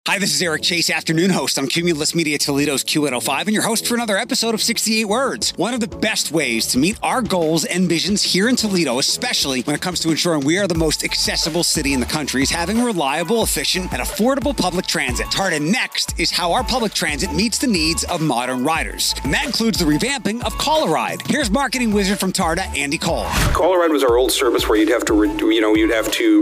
Hi, this is Eric Chase, afternoon host on Cumulus Media Toledo's Q105, and your host for another episode of 68 Words. One of the best ways to meet our goals and visions here in Toledo, especially when it comes to ensuring we are the most accessible city in the country, is having reliable, efficient, and affordable public transit. TARTA Next is how our public transit meets the needs of modern riders. And that includes the revamping of Call a Ride. Here's marketing wizard from TARTA, Andy Cole. Call a Ride was our old service where you'd have to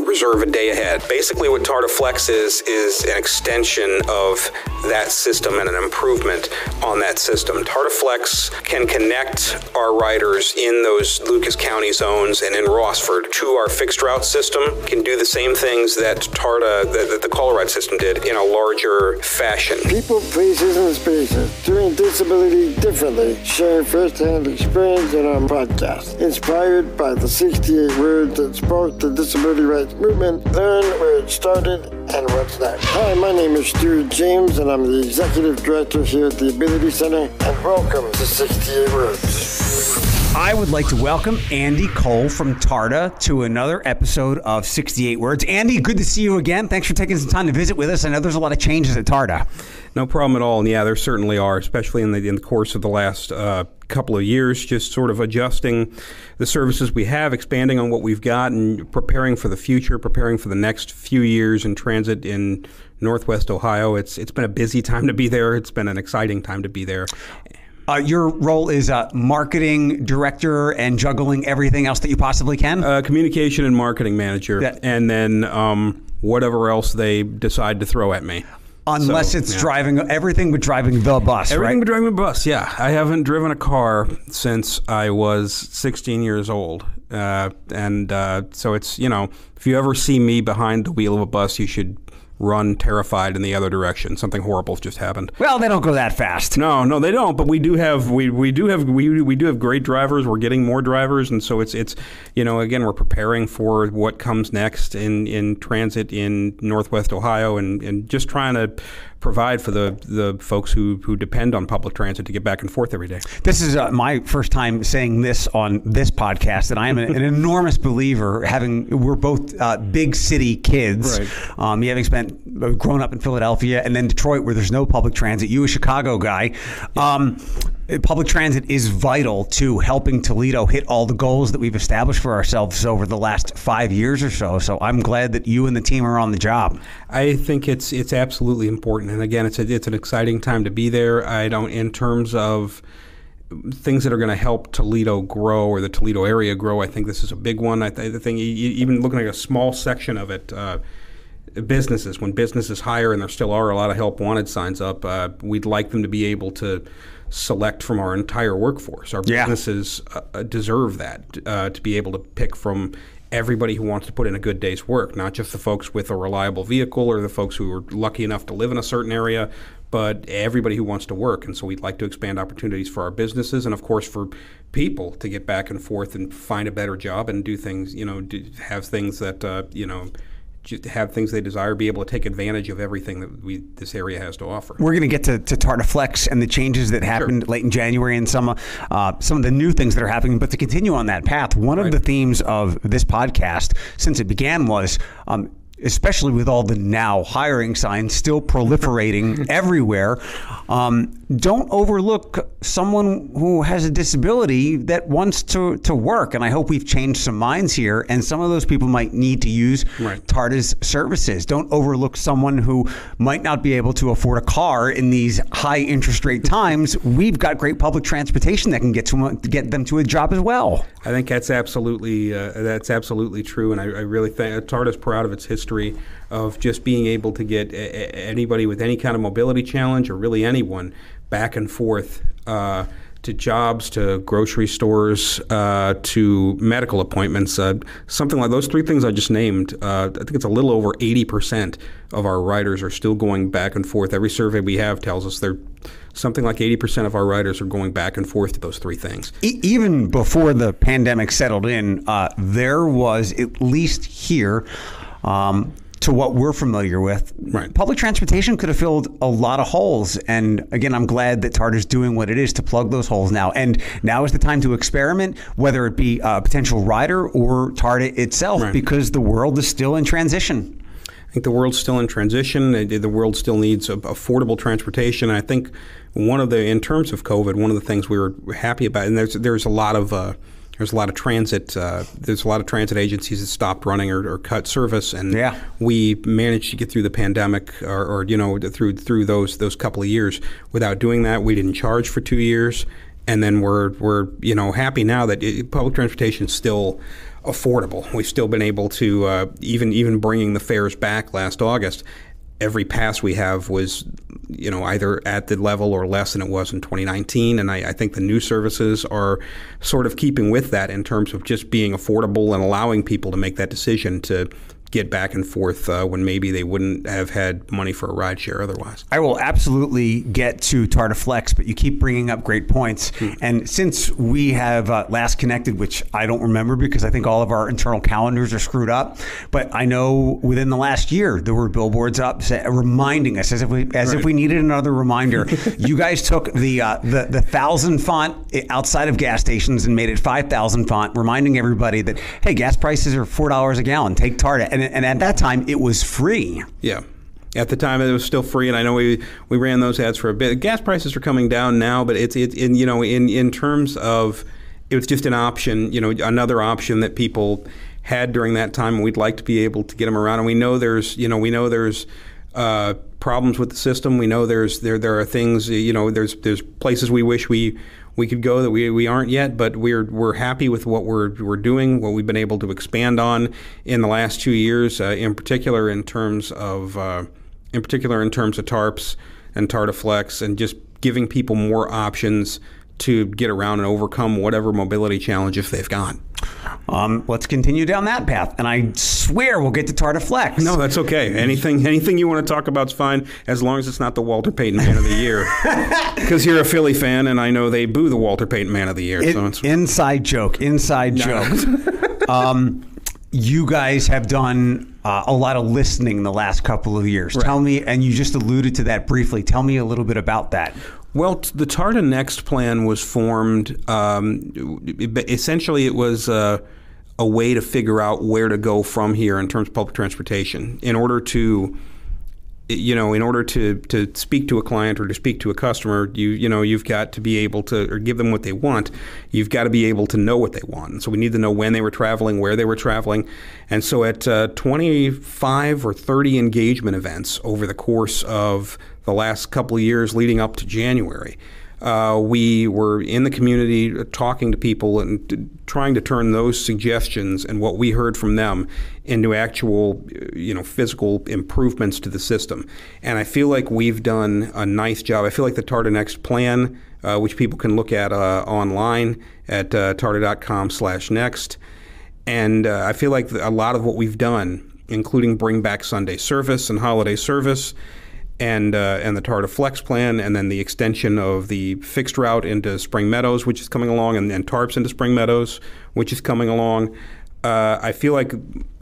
reserve a day ahead. Basically, what TARTA Flex is an extension of that system and an improvement on that system. TARTA Flex can connect our riders in those Lucas County zones and in Rossford to our fixed route system. Can do the same things that the Call a Ride system did in a larger fashion. People, places, and spaces doing disability differently, sharing first-hand experience in our podcast. Inspired by the 68 words that sparked the disability rights movement, learn where it started and what's next. Hi, my name is Stuart James, and I'm the Executive Director here at the Ability Center, and welcome to 68 Words. I would like to welcome Andy Cole from TARTA to another episode of 68 Words. Andy, good to see you again. Thanks for taking some time to visit with us. I know there's a lot of changes at TARTA. No problem at all. And yeah, there certainly are, especially in the course of the last couple of years, just sort of adjusting the services we have, expanding on what we've got, and preparing for the future, preparing for the next few years in transit in Northwest Ohio. It's been a busy time to be there. It's been an exciting time to be there. Your role is marketing director and juggling everything else that you possibly can? Communication and marketing manager, and then whatever else they decide to throw at me. Unless it's driving, everything but driving the bus, right? Everything but driving the bus, yeah. I haven't driven a car since I was 16 years old. So it's, if you ever see me behind the wheel of a bus, you should run terrified in the other direction. Something horrible's just happened. Well, they don't go that fast. No, they don't. But we do have great drivers. We're getting more drivers, and so it's again, we're preparing for what comes next in transit in Northwest Ohio, and just trying to provide for the folks who depend on public transit to get back and forth every day. This is my first time saying this on this podcast, and I am an enormous believer. We're both big city kids. Right. You having grown up in Philadelphia and then Detroit, where there's no public transit. You a Chicago guy. Public transit is vital to helping Toledo hit all the goals that we've established for ourselves over the last 5 years or so. So I'm glad that you and the team are on the job. I think it's absolutely important. And again, it's an exciting time to be there. In terms of things that are going to help Toledo grow or the Toledo area grow, I think this is a big one. I think even looking at a small section of it, businesses, when businesses hire, and there still are a lot of help wanted signs up, we'd like them to be able to select from our entire workforce. Our businesses deserve that, to be able to pick from everybody who wants to put in a good day's work, not just the folks with a reliable vehicle or the folks who are lucky enough to live in a certain area, but everybody who wants to work. And so we'd like to expand opportunities for our businesses and, of course, for people to get back and forth and find a better job and do things, have things that, have things they desire, be able to take advantage of everything that this area has to offer. We're going to get to TARTA Flex and the changes that happened late in January and some of the new things that are happening. But to continue on that path, one of the themes of this podcast since it began was especially with all the now hiring signs still proliferating everywhere, don't overlook someone who has a disability that wants to work. And I hope we've changed some minds here. And some of those people might need to use TARTA's services. Don't overlook someone who might not be able to afford a car in these high interest rate times. We've got great public transportation that can get them to a job as well. I think that's absolutely true. And I really think TARTA's proud of its history of just being able to get anybody with any kind of mobility challenge, or really anyone, back and forth to jobs, to grocery stores, to medical appointments. Something like those three things I just named, I think it's a little over 80% of our riders are still going back and forth. Every survey we have tells us something like 80% of our riders are going back and forth to those three things. Even before the pandemic settled in, there was, at least here, to what we're familiar with, public transportation could have filled a lot of holes. And again, I'm glad that TARTA's doing what it is to plug those holes now. And now is the time to experiment, whether it be a potential rider or TARTA itself, because the world is still in transition. think the world's still in transition. The world still needs affordable transportation. And I think in terms of COVID, one of the things we were happy about, and there's a lot of transit. There's a lot of transit agencies that stopped running or cut service, and we managed to get through the pandemic, or through those couple of years without doing that. We didn't charge for 2 years, and then we're happy now that public transportation is still affordable. We've still been able to even bringing the fares back last August. Every pass we have was, either at the level or less than it was in 2019. And I think the new services are sort of keeping with that in terms of just being affordable and allowing people to make that decision to get back and forth when maybe they wouldn't have had money for a ride share otherwise. I will absolutely get to TARTA Flex, but you keep bringing up great points. And since we have last connected, which I don't remember because I think all of our internal calendars are screwed up, but I know within the last year there were billboards up reminding us, as if we needed another reminder. You guys took the 1,000 font outside of gas stations and made it 5,000 font, reminding everybody that, hey, gas prices are $4 a gallon. Take TARTA. And at that time, it was free. Yeah. At the time, it was still free, and I know we ran those ads for a bit. Gas prices are coming down now, but it's in terms of, it was just an option, another option that people had during that time, and we'd like to be able to get them around. And we know there's problems with the system. We know there are things, there's places we wish we could go that we aren't yet, but we're happy with what we're doing, what we've been able to expand on in the last 2 years, in particular in terms of TARPs and TARTA Flex, and just giving people more options to get around and overcome whatever mobility challenges they've got. Let's continue down that path, and I swear we'll get to TARTA Flex. No, that's okay. Anything you want to talk about is fine, as long as it's not the Walter Payton Man of the Year. Because you're a Philly fan, and I know they boo the Walter Payton Man of the Year. Inside joke. You guys have done a lot of listening the last couple of years. Right. Tell me, and you just alluded to that briefly. Tell me a little bit about that. Well, the TARTA Next plan was formed. Essentially, it was a way to figure out where to go from here in terms of public transportation. In order to speak to a client or to speak to a customer, you've got to be able to, or give them what they want. You've got to be able to know what they want. And so we need to know when they were traveling, where they were traveling. And so at 25 or 30 engagement events over the course of the last couple of years leading up to January, we were in the community talking to people and trying to turn those suggestions and what we heard from them into actual, physical improvements to the system. And I feel like we've done a nice job. I feel like the TARTA Next plan, which people can look at online at tarta.com/next. And I feel like a lot of what we've done, including bring back Sunday service and holiday service, and the TARTA Flex plan, and then the extension of the fixed route into Spring Meadows, which is coming along, and TARPs into Spring Meadows, which is coming along. I feel like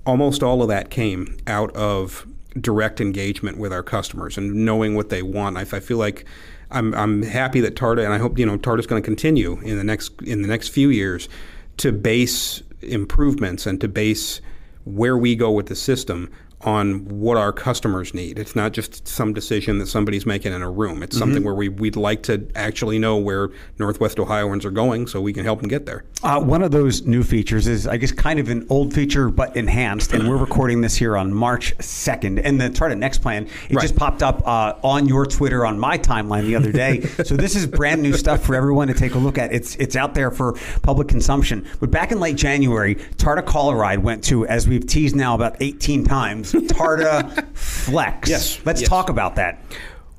almost all of that came out of direct engagement with our customers and knowing what they want. I feel like I'm happy that TARTA, and I hope TARTA's going to continue in the next few years to base improvements and to base where we go with the system on what our customers need. It's not just some decision that somebody's making in a room. It's something where we'd like to actually know where Northwest Ohioans are going so we can help them get there. One of those new features is, I guess, kind of an old feature but enhanced, and we're recording this here on March 2nd. And the TARTA Next plan, it just popped up on your Twitter on my timeline the other day. So this is brand new stuff for everyone to take a look at. It's out there for public consumption. But back in late January, TARTA Call a Ride went to, as we've teased now about 18 times, TARTA Flex. Yes. Let's talk about that.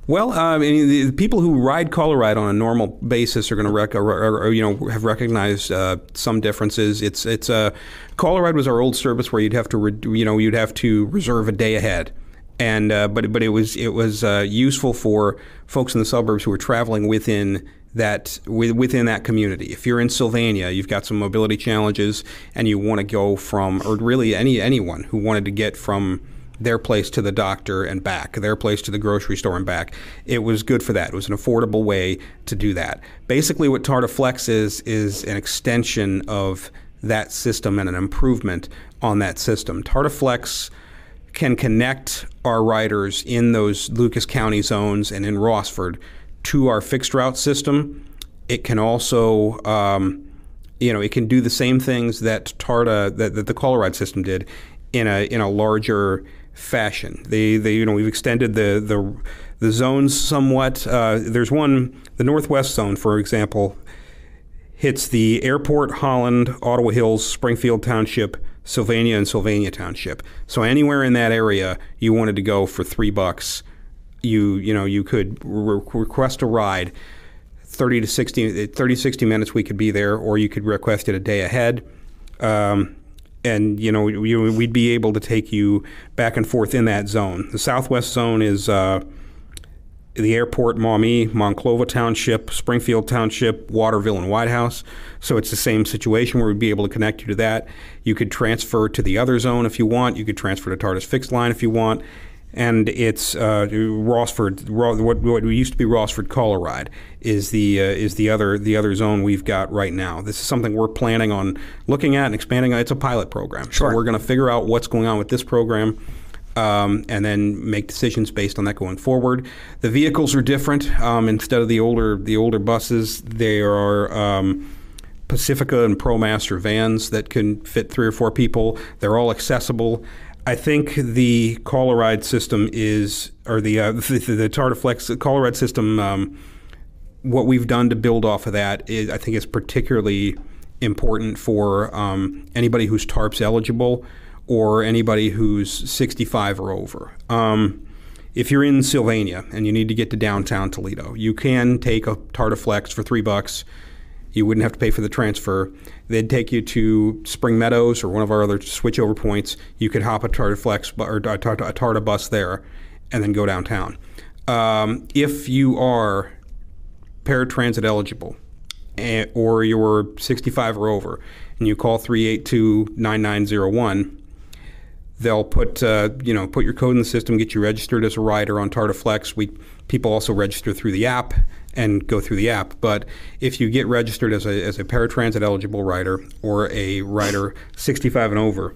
Well, the people who ride Call a Ride on a normal basis are going to have recognized some differences. It's Call a Ride was our old service where you'd have to reserve a day ahead, and but it was useful for folks in the suburbs who were traveling within that community. If you're in Sylvania, you've got some mobility challenges, and you want to go from, or really anyone who wanted to get from their place to the doctor and back, their place to the grocery store and back. It was good for that. It was an affordable way to do that. Basically, what TARTA Flex is an extension of that system and an improvement on that system. TARTA Flex can connect our riders in those Lucas County zones and in Rossford to our fixed route system. It can also, it can do the same things that TARTA, that the Colorado system did, in a larger fashion. We've extended the zones somewhat. There's one, the Northwest Zone, for example, hits the Airport, Holland, Ottawa Hills, Springfield Township, Sylvania, and Sylvania Township. So anywhere in that area you wanted to go for $3, you could request a ride. 30 to 60 minutes we could be there, or you could request it a day ahead. And we'd be able to take you back and forth in that zone. The Southwest Zone is the Airport, Maumee, Monclova Township, Springfield Township, Waterville, and White House. So it's the same situation where we'd be able to connect you to that. You could transfer to the other zone if you want. You could transfer to TARTA's fixed line if you want. And it's Rossford. What used to be Rossford Colorado is the other zone we've got right now. This is something we're planning on looking at and expanding on. It's a pilot program. Sure. So we're going to figure out what's going on with this program, and then make decisions based on that going forward. The vehicles are different. Instead of the older buses, there are Pacifica and ProMaster vans that can fit 3 or 4 people. They're all accessible. I think the Colorado system the TARTA Flex Colorado system, what we've done to build off of that I think is particularly important for anybody who's TARPS eligible or anybody who's 65 or over. If you're in Sylvania and you need to get to downtown Toledo, you can take a TARTA Flex for $3. You wouldn't have to pay for the transfer. They'd take you to Spring Meadows or one of our other switchover points. You could hop a TARTA Flex or a TARTA bus there and then go downtown. If you are paratransit eligible or you're 65 or over and you call 382-9901, they'll put your code in the system, get you registered as a rider on TARTA Flex. People also register through the app and go through the app. But if you get registered as a paratransit eligible rider or a rider 65 and over,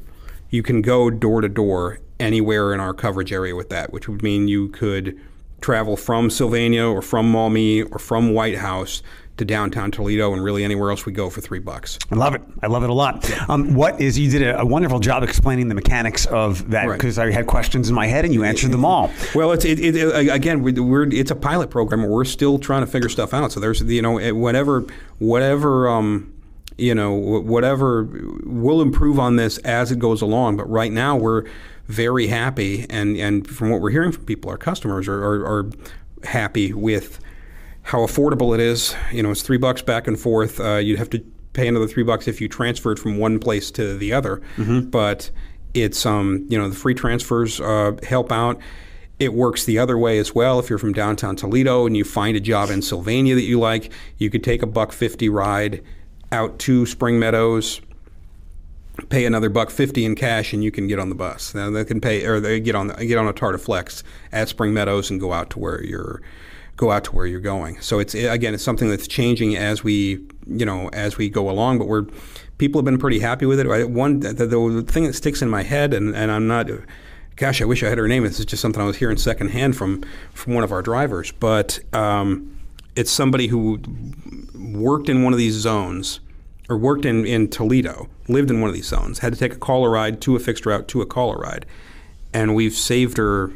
you can go door to door anywhere in our coverage area with that, which would mean you could travel from Sylvania or from Maumee or from White House to downtown Toledo and really anywhere else we go for $3. I love it. I love it a lot. You did a wonderful job explaining the mechanics of that, because I had questions in my head and you answered them all. Well, it's a pilot program. We're still trying to figure stuff out. So there's whatever we'll improve on this as it goes along. But right now we're very happy, and from what we're hearing from people, our customers are happy with how affordable it is. It's $3 back and forth. You'd have to pay another $3 if you transferred from one place to the other. Mm-hmm. But it's the free transfers help out. It works the other way as well. If you're from downtown Toledo and you find a job in Sylvania that you like, you could take a $1.50 ride out to Spring Meadows, pay another $1.50 in cash, and you can get on the bus. Now they can pay, or they get on a TARTA Flex at Spring Meadows and go out to where you're going. So it's something that's changing as we go along. But people have been pretty happy with it. The thing that sticks in my head, and I'm not. Gosh, I wish I had her name. This is just something I was hearing secondhand from one of our drivers. But it's somebody who worked in one of these zones, or worked in Toledo, lived in one of these zones, had to take a caller ride to a fixed route to a caller ride, and we've saved her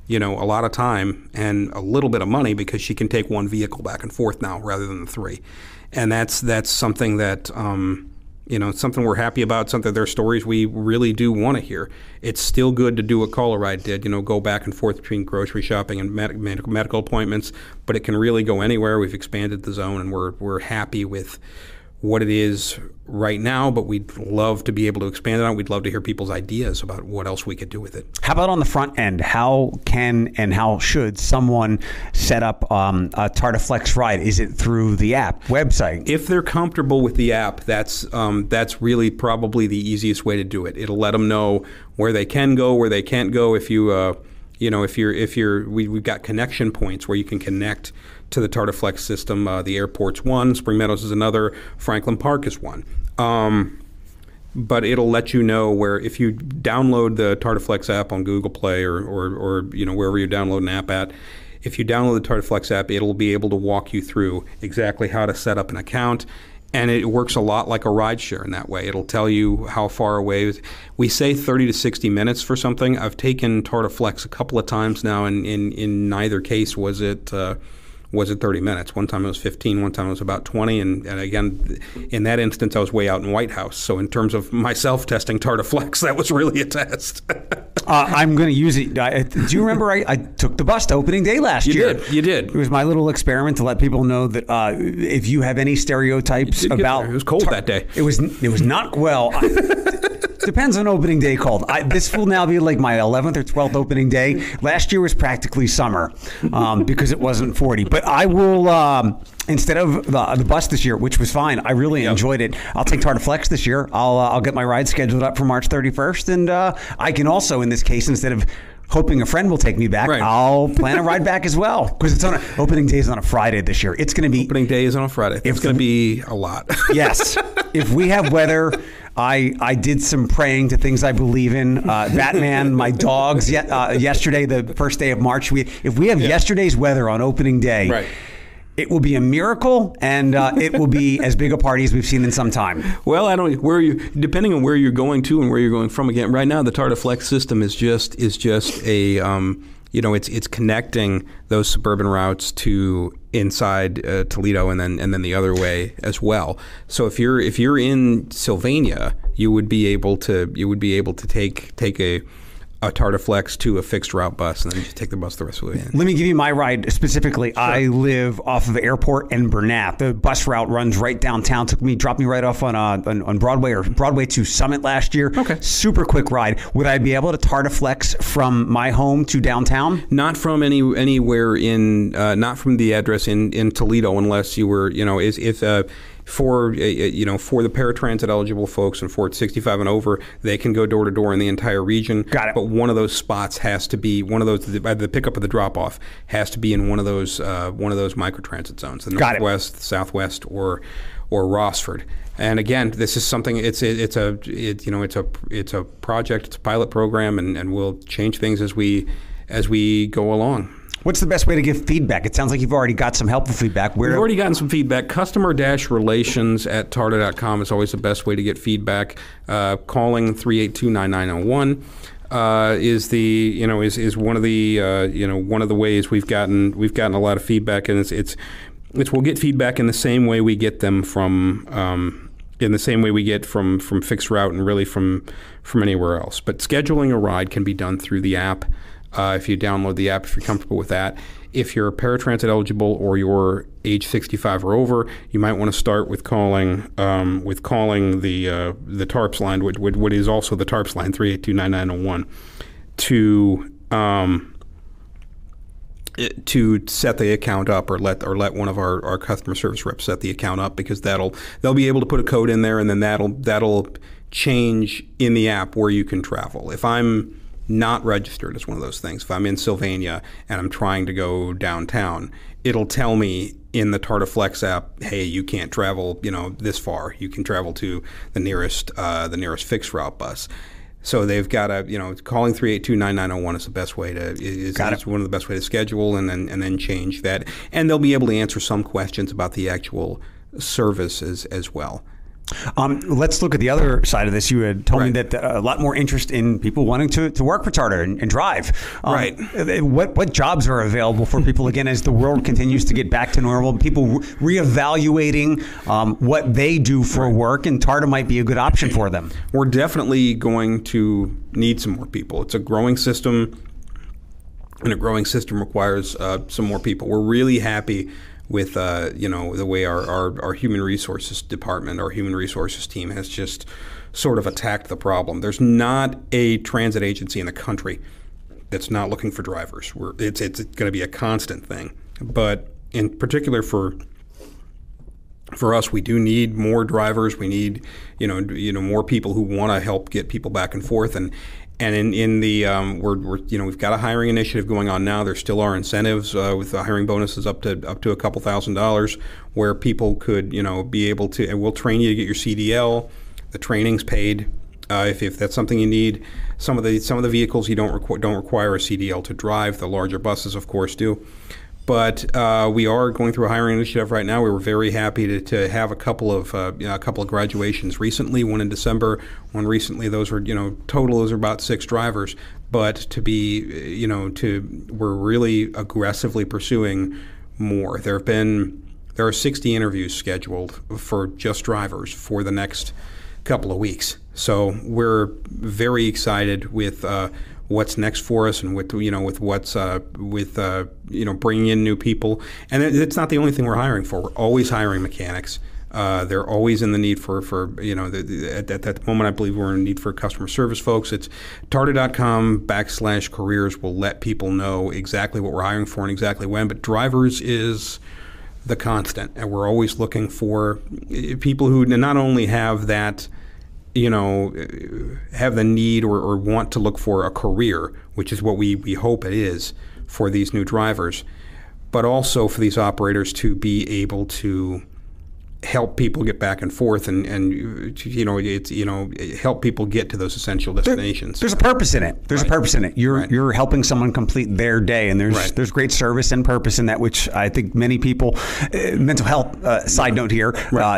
a lot of time and a little bit of money because she can take one vehicle back and forth now rather than the 3. And that's something that, it's something we're happy about, something their stories we really do want to hear. It's still good to do what caller ride did, go back and forth between grocery shopping and medical appointments, but it can really go anywhere. We've expanded the zone, and we're happy with what it is right now, but we'd love to be able to expand it out. We'd love to hear people's ideas about what else we could do with it. How about on the front end? How can and how should someone set up a TARTA Flex ride? Is it through the app, website? If they're comfortable with the app, that's really probably the easiest way to do it. It'll let them know where they can go, where they can't go. If we've got connection points where you can connect to the TARTA Flex system. The airport's one, Spring Meadows is another, Franklin Park is one. but it'll let you know where, if you download the TARTA Flex app on Google Play or wherever you download an app at, if you download the TARTA Flex app, it'll be able to walk you through exactly how to set up an account. And it works a lot like a rideshare in that way. It'll tell you how far away. We say 30 to 60 minutes for something. I've taken TARTA Flex a couple of times now, and in neither case was it 30 minutes. One time it was 15, one time it was about 20. And again, in that instance, I was way out in White House. So in terms of myself testing TARTA Flex, that was really a test. I'm going to use it. Do you remember I took the bus to opening day last year? You did. It was my little experiment to let people know that if you have any stereotypes about... It was cold that day. It was not, well... Depends on opening day called. This will now be like my 11th or 12th opening day. Last year was practically summer because it wasn't 40. But I will, instead of the bus this year, which was fine, I really enjoyed it. I'll take TARTA Flex this year. I'll get my ride scheduled up for March 31st. And I can also, in this case, instead of hoping a friend will take me back, I'll plan a ride back as well, because it's on opening day is on a Friday this year. It's going to be opening day is on a Friday. It's going to be a lot. Yes, if we have weather, I did some praying to things I believe in. Batman, my dogs. Yesterday, the first day of March, if we have yesterday's weather on opening day. It will be a miracle, and it will be as big a party as we've seen in some time. Well, depending on where you're going to and where you're going from. Again, right now the TARTA Flex system is just a it's connecting those suburban routes to inside Toledo and then the other way as well. So if you're in Sylvania, you would be able to take a TARTA Flex to a fixed route bus, and then just take the bus the rest of the way in. Let me give you my ride specifically. Sure. I live off of Airport and Burnett. The bus route runs right downtown. Dropped me right off on Broadway or Broadway to Summit last year. Okay. Super quick ride. Would I be able to TARTA Flex from my home to downtown? Not from anywhere not from the address in Toledo, unless you were, for the paratransit eligible folks and for 65 and over, they can go door to door in the entire region. Got it. But one of those spots has to be the pickup or the drop off has to be in one of those microtransit zones, the Northwest, the Southwest, or Rossford. And again, this is something. It's a project. It's a pilot program, and we'll change things as we go along. What's the best way to give feedback? It sounds like you've already got some helpful feedback. We've already gotten some feedback. Customer-relations@tarta.com is always the best way to get feedback. Calling 382-9901 is one of the ways we've gotten a lot of feedback, and it's we'll get feedback in the same way we get them from fixed route and really from anywhere else. But scheduling a ride can be done through the app. If you download the app, if you're comfortable with that. If you're paratransit eligible or you're age 65 or over, you might want to start with calling the TARPS line, what is also the TARPS line, 382-9901, to set the account up, or let one of our customer service reps set the account up, because they'll be able to put a code in there, and then that'll change in the app where you can travel. If I'm not registered as one of those things, if I'm in Sylvania and I'm trying to go downtown, it'll tell me in the TARTA Flex app, hey, you can't travel, this far. You can travel to the nearest fixed route bus. So they've got calling 382-9901 is the best way is one of the best way to schedule and then change that. And they'll be able to answer some questions about the actual services as well. Let's look at the other side of this. You had told me that a lot more interest in people wanting to work for TARTA and drive. What jobs are available for people, again, as the world continues to get back to normal? People reevaluating what they do for work, and TARTA might be a good option for them. We're definitely going to need some more people. It's a growing system, and a growing system requires some more people. We're really happy with the way our human resources department, our human resources team has just sort of attacked the problem. There's not a transit agency in the country that's not looking for drivers. It's going to be a constant thing. But in particular for us, we do need more drivers. We need more people who want to help get people back and forth. And in the we've got a hiring initiative going on now. There still are incentives with the hiring bonuses up to a couple $1,000s, where people could be able to, and we'll train you to get your CDL. The training's paid. If that's something you need, some of the vehicles you don't require a CDL to drive. The larger buses, of course, do. But we are going through a hiring initiative right now. We were very happy to have a couple of graduations recently. One in December, one recently. Those were total. Those are about 6 drivers. But to be we're really aggressively pursuing more. There are 60 interviews scheduled for just drivers for the next couple of weeks. So we're very excited with what's next for us, and with what's bringing in new people. And it's not the only thing we're hiring for. We're always hiring mechanics. They're always in the need for at that moment, I believe we're in need for customer service folks. It's TARTA.com/careers will let people know exactly what we're hiring for and exactly when. But drivers is the constant, and we're always looking for people who not only have that, have the need or want to look for a career, which is what we hope it is for these new drivers, but also for these operators to be able to help people get back and forth and help people get to those essential destinations. There's a purpose in it. There's a purpose in it. You're helping someone complete their day, and there's great service and purpose in that, which I think many people, mental health side note here,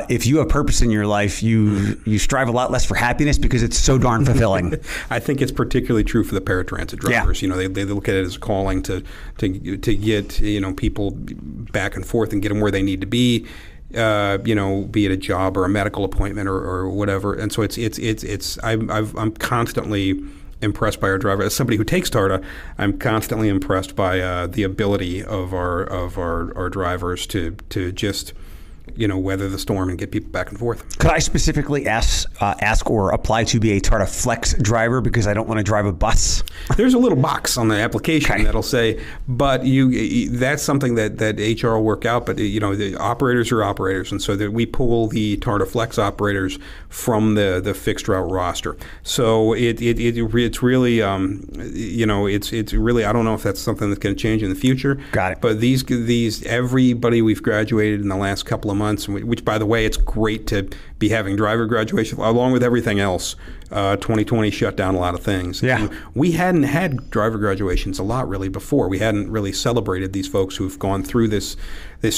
if you have purpose in your life, you strive a lot less for happiness because it's so darn fulfilling. I think it's particularly true for the paratransit drivers. Yeah. They look at it as a calling to get people back and forth and get them where they need to be. Be it a job or a medical appointment or whatever. And so I'm constantly impressed by our driver. As somebody who takes TARTA, I'm constantly impressed by the ability of our drivers to just weather the storm and get people back and forth. Could I specifically ask or apply to be a TARTA Flex driver because I don't want to drive a bus? There's a little box on the application that'll say, but that's something that HR will work out. But the operators are operators, and so that we pull the TARTA Flex operators from the fixed route roster. So it's really it's really, I don't know if that's something that's going to change in the future. Got it. But these everybody we've graduated in the last couple of months, which, by the way, it's great to be having driver graduation along with everything else. 2020 shut down a lot of things. Yeah. And we hadn't had driver graduations a lot really before. We hadn't really celebrated these folks who've gone through this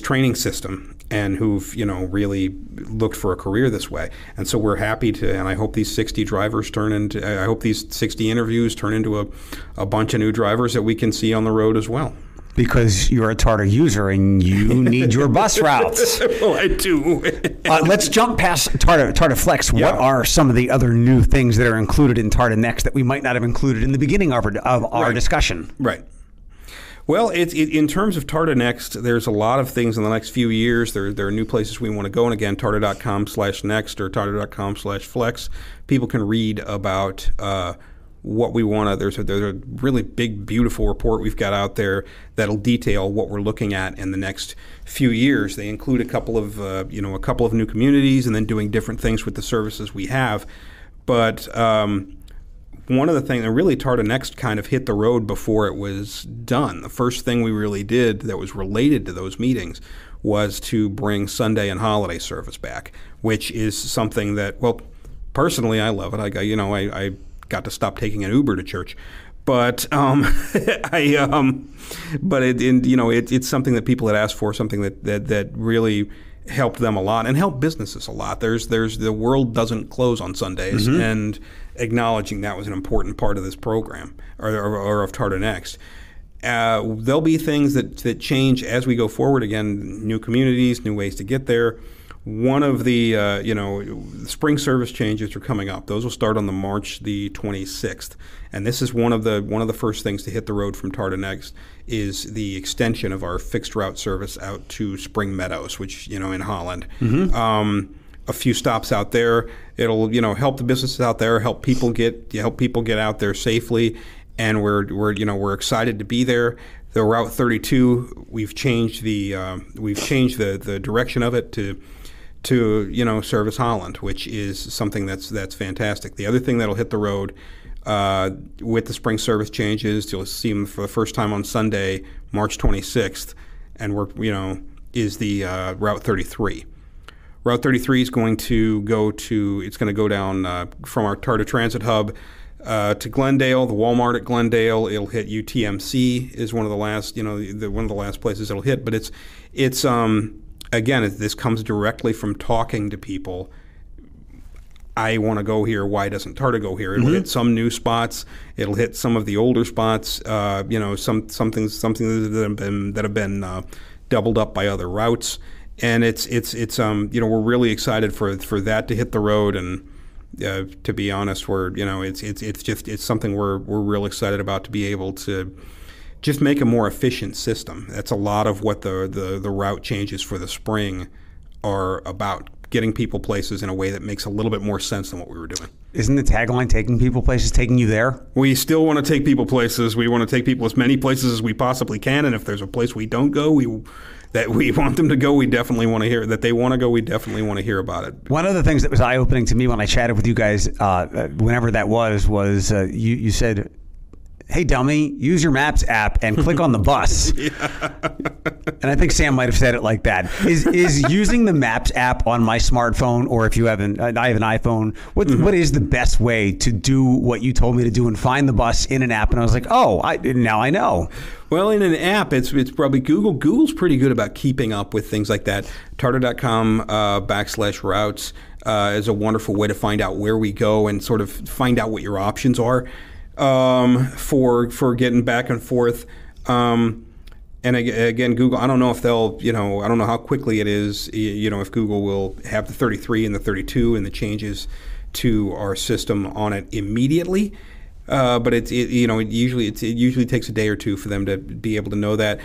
training system and who've really looked for a career this way. And so we're happy and I hope these 60 drivers I hope these 60 interviews turn into a bunch of new drivers that we can see on the road as well. Because you're a TARTA user and you need your bus routes. Well, I do. Let's jump past TARTA Flex. Yeah. What are some of the other new things that are included in TARTA Next that we might not have included in the beginning of our discussion? Right. Well, in terms of TARTA Next, there's a lot of things in the next few years. There are new places we want to go. And again, TARTA.com/next or TARTA.com/flex. People can read about what we want to. There's a really big, beautiful report we've got out there that'll detail what we're looking at in the next few years. They include a couple of new communities and then doing different things with the services we have. But one of the things, and really TARTA Next kind of hit the road before it was done. The first thing we really did that was related to those meetings was to bring Sunday and holiday service back, which is something that, well, personally, I love it. I got to stop taking an Uber to church, but it's something that people had asked for, something that really helped them a lot and helped businesses a lot. There's the world doesn't close on Sundays, mm-hmm. and acknowledging that was an important part of this program or of TARTA Next. There'll be things that change as we go forward. Again, new communities, new ways to get there. One of the spring service changes are coming up. Those will start on March the 26th, and this is one of the first things to hit the road from TARTA Next is the extension of our fixed route service out to Spring Meadows, which in Holland. Mm-hmm. A few stops out there. It'll help the businesses out there, help people get out there safely, and we're excited to be there. The Route 32, we've changed the direction of it to service Holland, which is something that's fantastic. The other thing that'll hit the road with the spring service changes, you'll see them for the first time on Sunday, March 26th, and is the Route 33. Route 33 is going to go down from our TARTA Transit Hub to Glendale, the Walmart at Glendale. It'll hit UTMC is one of the last, one of the last places it'll hit. But it's again, this comes directly from talking to people. I want to go here. Why doesn't TARTA go here? It'll hit some new spots. It'll hit some of the older spots. Some things that have been doubled up by other routes. And it's we're really excited for that to hit the road. And to be honest, it's something we're real excited about, to be able to just make a more efficient system. That's a lot of what the route changes for the spring are about. Getting people places in a way that makes a little bit more sense than what we were doing. Isn't the tagline taking people places, taking you there? We still want to take people places. We want to take people as many places as we possibly can. And if there's a place we don't go, that we want them to go, we definitely want to hear. That they want to go, we definitely want to hear about it. One of the things that was eye-opening to me when I chatted with you guys, whenever that was you said, "Hey, dummy, use your Maps app and click on the bus." And I think Sam might have said it like that. Is using the Maps app on my smartphone, or if you have I have an iPhone, what is the best way to do what you told me to do and find the bus in an app? And I was like, now I know. Well, in an app, it's probably Google. Google's pretty good about keeping up with things like that. TARTA.com /routes is a wonderful way to find out where we go and sort of find out what your options are. For getting back and forth. And again, Google, I don't know if they'll, I don't know how quickly it is, if Google will have the 33 and the 32 and the changes to our system on it immediately. But it usually takes a day or two for them to be able to know that.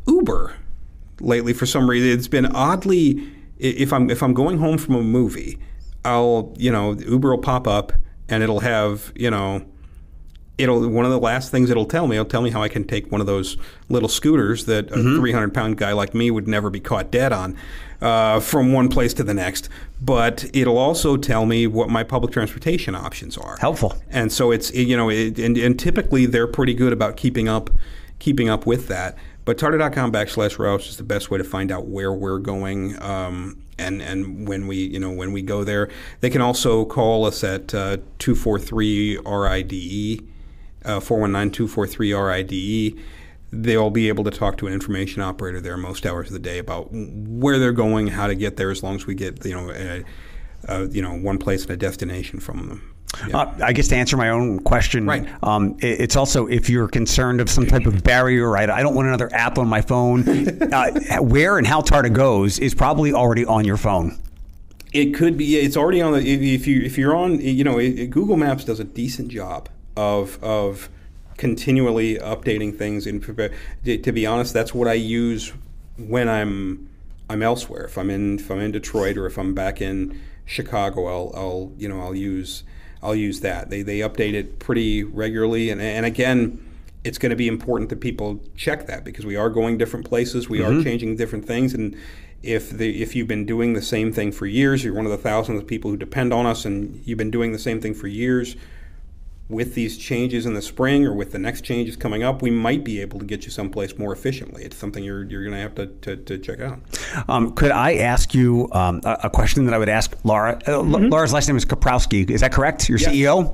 Uber, lately, for some reason, it's been oddly, if I'm going home from a movie, Uber will pop up and it'll have, one of the last things it'll tell me how I can take one of those little scooters that a 300-pound guy like me would never be caught dead on from one place to the next. But it'll also tell me what my public transportation options are. Helpful. And so it's and typically they're pretty good about keeping up with that. But TARTA.com /routes is the best way to find out where we're going. And when we go there, they can also call us at 243-RIDE. 419-243-RIDE. They'll be able to talk to an information operator there most hours of the day about where they're going, how to get there, as long as we get one place and a destination from them. Yeah. I guess to answer my own question, right. It's also if you're concerned of some type of barrier, right? I don't want another app on my phone. Where and how TARTA goes is probably already on your phone. It could be. It's already on the. If you're on, Google Maps does a decent job of continually updating things. And to be honest, that's what I use when I'm elsewhere. If I'm in Detroit or if I'm back in Chicago, I'll use that. They update it pretty regularly, and again, it's going to be important that people check that because we are going different places, we are changing different things, and if you've been doing the same thing for years, you're one of the thousands of people who depend on us, and you've been doing the same thing for years. With these changes in the spring or with the next changes coming up, we might be able to get you someplace more efficiently. It's something you're going to have to check out. Could I ask you a question that I would ask Laura? Laura's last name is Kaprowski. Is that correct? Your CEO?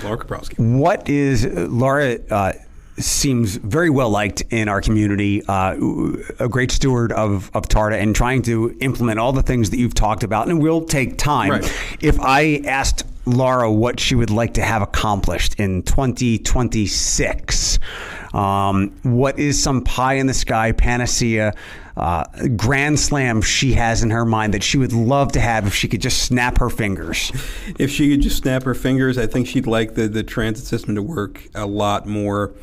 Laura Kaprowski. What is Laura? Seems very well liked in our community, a great steward of TARTA and trying to implement all the things that you've talked about, and will take time. Right. If I asked Laura what she would like to have accomplished in 2026, what is some pie in the sky panacea grand slam she has in her mind that she would love to have if she could just snap her fingers? If she could just snap her fingers, I think she'd like the transit system to work a lot more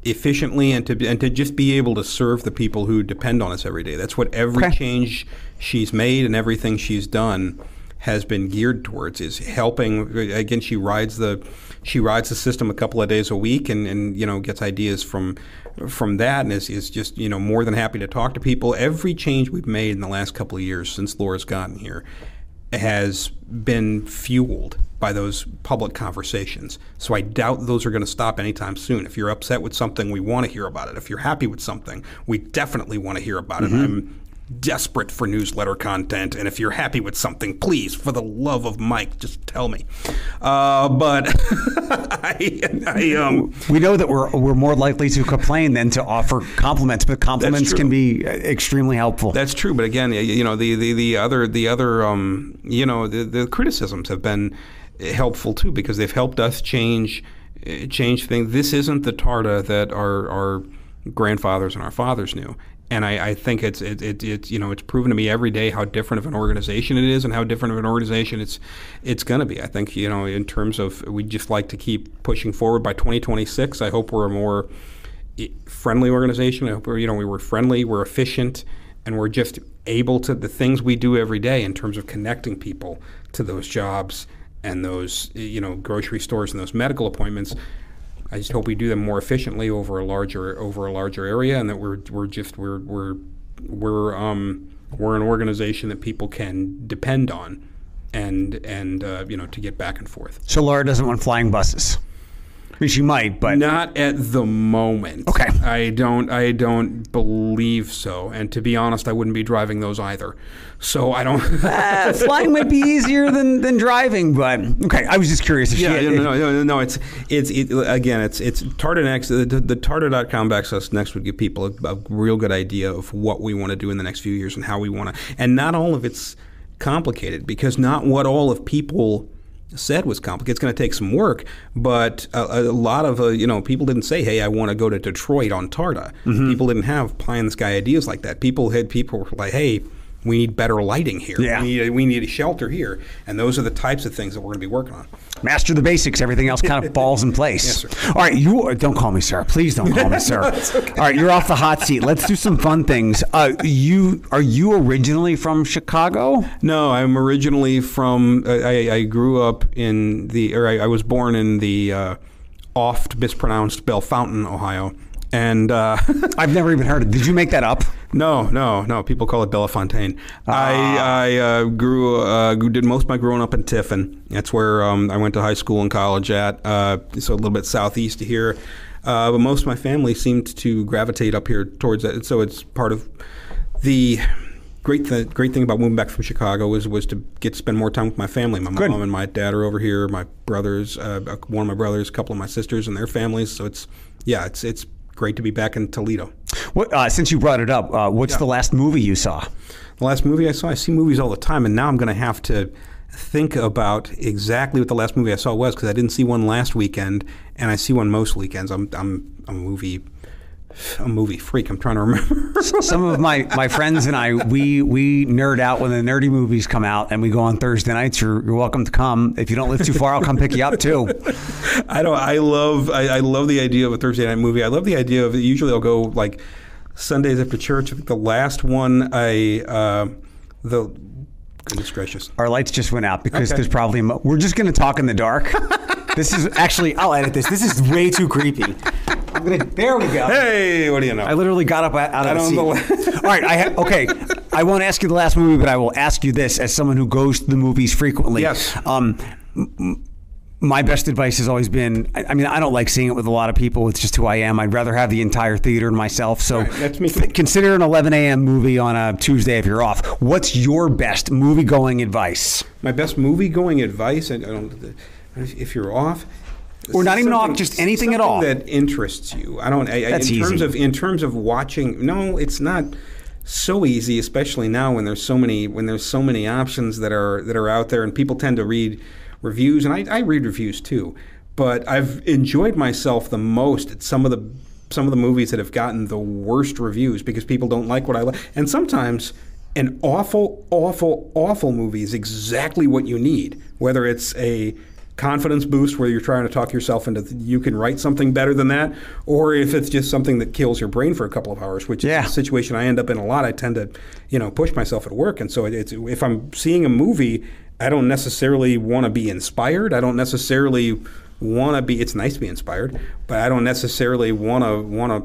efficiently and to just be able to serve the people who depend on us every day. That's what every change she's made and everything she's done has been geared towards, is helping. Again, she rides the system a couple of days a week and gets ideas from that, and is just more than happy to talk to people. Every change we've made in the last couple of years since Laura's gotten here has been fueled by those public conversations. So I doubt those are going to stop anytime soon. If you're upset with something, we want to hear about it. If you're happy with something, we definitely want to hear about it. desperate for newsletter content, and if you're happy with something, please, for the love of Mike, just tell me. But we know that we're more likely to complain than to offer compliments, but compliments can be extremely helpful. That's true, but again, the criticisms have been helpful too, because they've helped us change things. This isn't the TARTA that our grandfathers and our fathers knew. And I think it's proven to me every day how different of an organization it is, and how different of an organization it's going to be. I think, in terms of, we just like to keep pushing forward. By 2026, I hope we're a more friendly organization. I hope we're friendly, we're efficient, and we're just able to, the things we do every day in terms of connecting people to those jobs and those grocery stores and those medical appointments. I just hope we do them more efficiently over a larger area, and that we're an organization that people can depend on, and to get back and forth. So Laura doesn't want flying buses. I mean, she might, but not at the moment. Okay. I don't believe so, and to be honest, I wouldn't be driving those either. So I don't. Flying might be easier than driving, but okay. I was just curious if no. It's TARTA Next. The TARTA.com/next would give people a real good idea of what we want to do in the next few years and how we want to. And not all of it's complicated, because not what all of people said was complicated. It's going to take some work, but a lot of people didn't say, "Hey, I want to go to Detroit on TARTA." Mm-hmm. People didn't have pie in the sky ideas like that. People were like, "Hey, we need better lighting here. Yeah. We need a shelter here," and those are the types of things that we're going to be working on. Master the basics. Everything else kind of falls in place. Yes, sir. All right, don't call me sir. Please don't call me sir. Okay. All right, you're off the hot seat. Let's do some fun things. Are you originally from Chicago? No, I'm originally from. I grew up I was born in the oft mispronounced Bellefontaine, Ohio. And I've never even heard it. Did you make that up? No. People call it Bellefontaine. I did most of my growing up in Tiffin. That's where I went to high school and college at. So a little bit southeast of here. But most of my family seemed to gravitate up here towards that. So it's part of the great thing about moving back from Chicago was to get to spend more time with my family. My mom and my dad are over here. My brothers, one of my brothers, a couple of my sisters and their families. So it's great to be back in Toledo. Since you brought it up, what's the last movie you saw? The last movie I saw, I see movies all the time, and now I'm going to have to think about exactly what the last movie I saw was, because I didn't see one last weekend, and I see one most weekends. I'm a movie freak. I'm trying to remember. Some of my friends and I, we nerd out when the nerdy movies come out, and we go on Thursday nights. You're welcome to come. If you don't live too far, I'll come pick you up too. I love the idea of a Thursday night movie. I love the idea of, usually I'll go like Sundays after church. I think the last one goodness gracious. Our lights just went out because there's probably we're just going to talk in the dark. This is actually, I'll edit this. This is way too creepy. There we go. Hey, what do you know? I literally got up out of the seat. All right, I won't ask you the last movie, but I will ask you this as someone who goes to the movies frequently. Yes. My best advice has always been, I mean, I don't like seeing it with a lot of people. It's just who I am. I'd rather have the entire theater to myself. So that's me. Consider an 11 a.m. movie on a Tuesday if you're off. What's your best movie-going advice? My best movie-going advice, if you're off, or not even off, just anything at all that interests you. That's easy. In terms of watching, no, it's not so easy, especially now when there's so many options that are out there, and people tend to read reviews, and I read reviews too. But I've enjoyed myself the most at some of the movies that have gotten the worst reviews because people don't like what I like. And sometimes an awful movie is exactly what you need, whether it's a confidence boost where you're trying to talk yourself into you can write something better than that, or if it's just something that kills your brain for a couple of hours, which is a situation I end up in a lot. I tend to push myself at work, and so if I'm seeing a movie, I don't necessarily want to be inspired. I don't necessarily want to be. It's nice to be inspired, but I don't necessarily want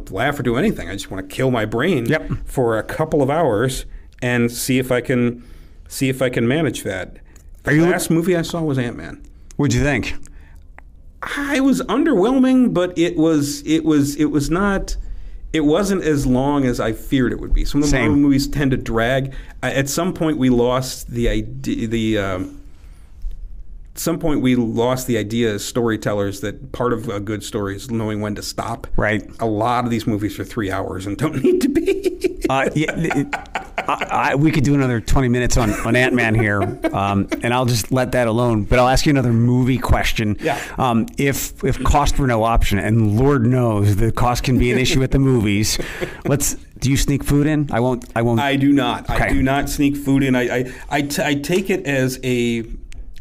to laugh or do anything. I just want to kill my brain for a couple of hours and see if I can manage that. The last movie I saw was Ant-Man. What'd you think? I was underwhelming, but it was It wasn't as long as I feared it would be. Some of the Marvel movies tend to drag. At some point, we lost the idea. At some point, we lost the idea as storytellers that part of a good story is knowing when to stop. Right. A lot of these movies are 3 hours and don't need to be. We could do another 20 minutes on Ant-Man here, and I'll just let that alone. But I'll ask you another movie question. Yeah. If cost were no option, and Lord knows the cost can be an issue at the movies, do you sneak food in? I won't. I do not. Okay. I do not sneak food in. I take it as a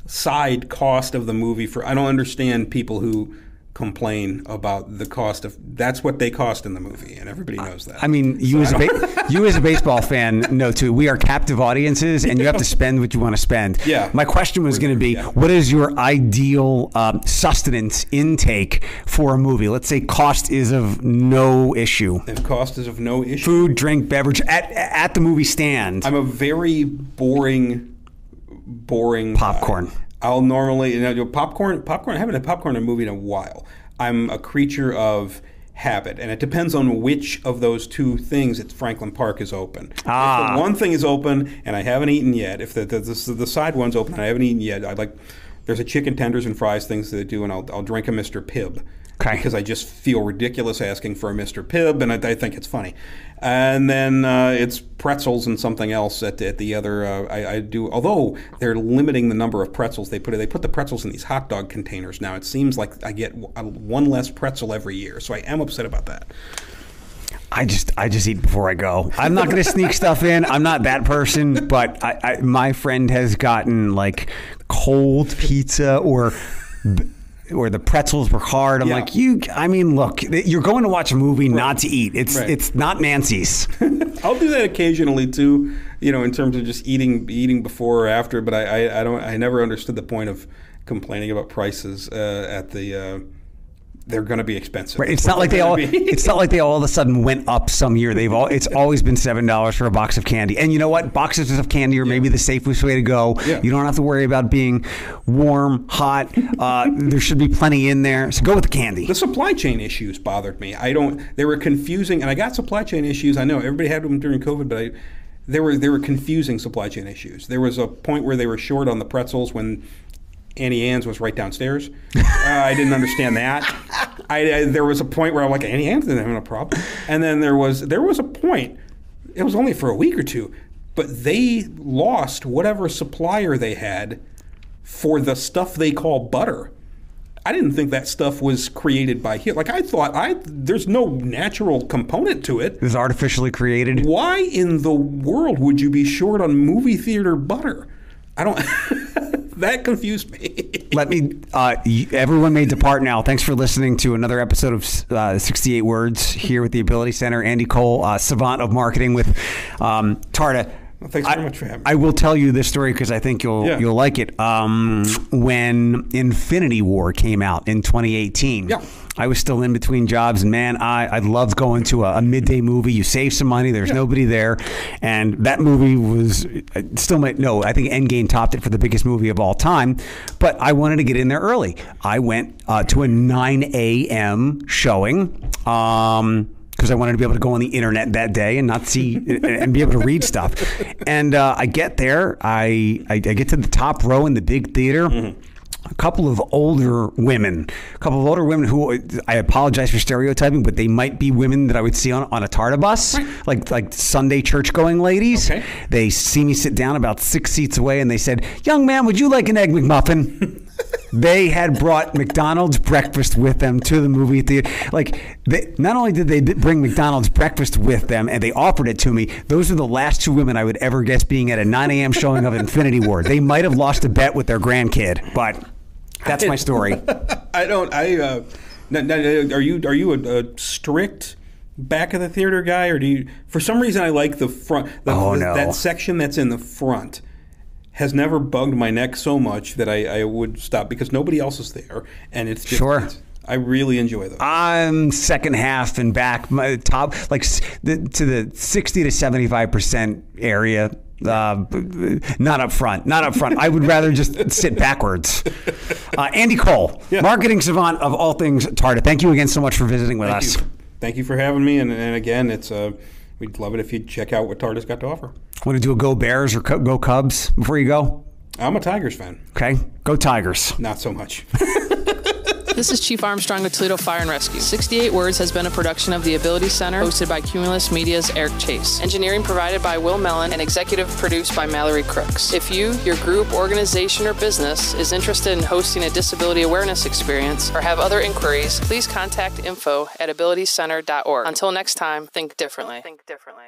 side cost of the movie. I don't understand people who complain about the cost of that's what they cost in the movie, and everybody knows that. I mean, you as a baseball fan know too. We are captive audiences, and you have to spend what you want to spend. Yeah. My question was going to be, what is your ideal sustenance intake for a movie? Let's say cost is of no issue. If cost is of no issue, food, drink, beverage at the movie stand. I'm a very boring popcorn. I'll normally do popcorn. I haven't had popcorn in a movie in a while. I'm a creature of habit, and it depends on which of those two things at Franklin Park is open. If the one thing is open and I haven't eaten yet, if the side one's open and I haven't eaten yet, there's a chicken tenders and fries things that they do, and I'll drink a Mr. Pibb. Okay. Because I just feel ridiculous asking for a Mr. Pibb, and I think it's funny. And then it's pretzels and something else at the other. I do, although they're limiting the number of pretzels they put the pretzels in these hot dog containers now. It seems like I get one less pretzel every year, so I am upset about that. I just eat before I go. I'm not going to sneak stuff in. I'm not that person, but my friend has gotten like cold pizza or the pretzels were hard. I'm like, look, you're going to watch a movie, not to eat. It's not Nancy's. I'll do that occasionally too, in terms of just eating before or after. But I never understood the point of complaining about prices at the. They're going to be expensive. Right. It's not like they all of a sudden went up some year. It's always been $7 for a box of candy. And you know what? Boxes of candy are maybe the safest way to go. Yeah. You don't have to worry about being warm, hot. There should be plenty in there. So go with the candy. The supply chain issues bothered me. They were confusing, and I got supply chain issues. I know everybody had them during COVID, but they were confusing supply chain issues. There was a point where they were short on the pretzels when Annie Ann's was right downstairs. I didn't understand that. There was a point where I'm like, Annie Ann's didn't have a problem. And then there was a point, it was only for a week or two, but they lost whatever supplier they had for the stuff they call butter. I didn't think that stuff was created by here. Like I thought, there's no natural component to it. It was artificially created. Why in the world would you be short on movie theater butter? I don't. That confused me. Everyone may depart now. Thanks for listening to another episode of 68 Words here with the Ability Center. Andy Cole, savant of marketing with TARTA. Well, thanks very much for having me. I will tell you this story because I think you'll like it. When Infinity War came out in 2018, I was still in between jobs, and man, I loved going to a midday movie. You save some money. There's nobody there, and that movie was I think Endgame topped it for the biggest movie of all time. But I wanted to get in there early. I went to a 9 a.m. showing. Because I wanted to be able to go on the internet that day and not see and be able to read stuff. And I get there, I get to the top row in the big theater. Mm-hmm. A couple of older women who, I apologize for stereotyping, but they might be women that I would see on a TARTA bus, like Sunday church-going ladies. Okay. They see me sit down about 6 seats away, and they said, "Young man, would you like an Egg McMuffin?" They had brought McDonald's breakfast with them to the movie theater. Not only did they bring McDonald's breakfast with them, and they offered it to me, those are the last two women I would ever guess being at a 9 a.m. showing of Infinity War. They might have lost a bet with their grandkid, but that's my story. Are you a strict back of the theater guy, or do you? For some reason, I like the front. That section that's in the front has never bugged my neck so much that I would stop because nobody else is there, and it's just I really enjoy those. I'm second half and back, my top to the 60 to 75% area. Not up front. I would rather just sit backwards. Andy Cole, marketing savant of all things TARTA. Thank you again so much for visiting with us. Thank you. Thank you for having me. And again, we'd love it if you'd check out what TARTA's got to offer. Want to do a Go Bears or Go Cubs before you go? I'm a Tigers fan. Okay. Go Tigers. Not so much. This is Chief Armstrong with Toledo Fire and Rescue. 68 Words has been a production of the Ability Center, hosted by Cumulus Media's Eric Chase. Engineering provided by Will Mellon and executive produced by Mallory Crooks. If you, your group, organization, or business is interested in hosting a disability awareness experience or have other inquiries, please contact info@abilitycenter.org. Until next time, think differently. Think differently.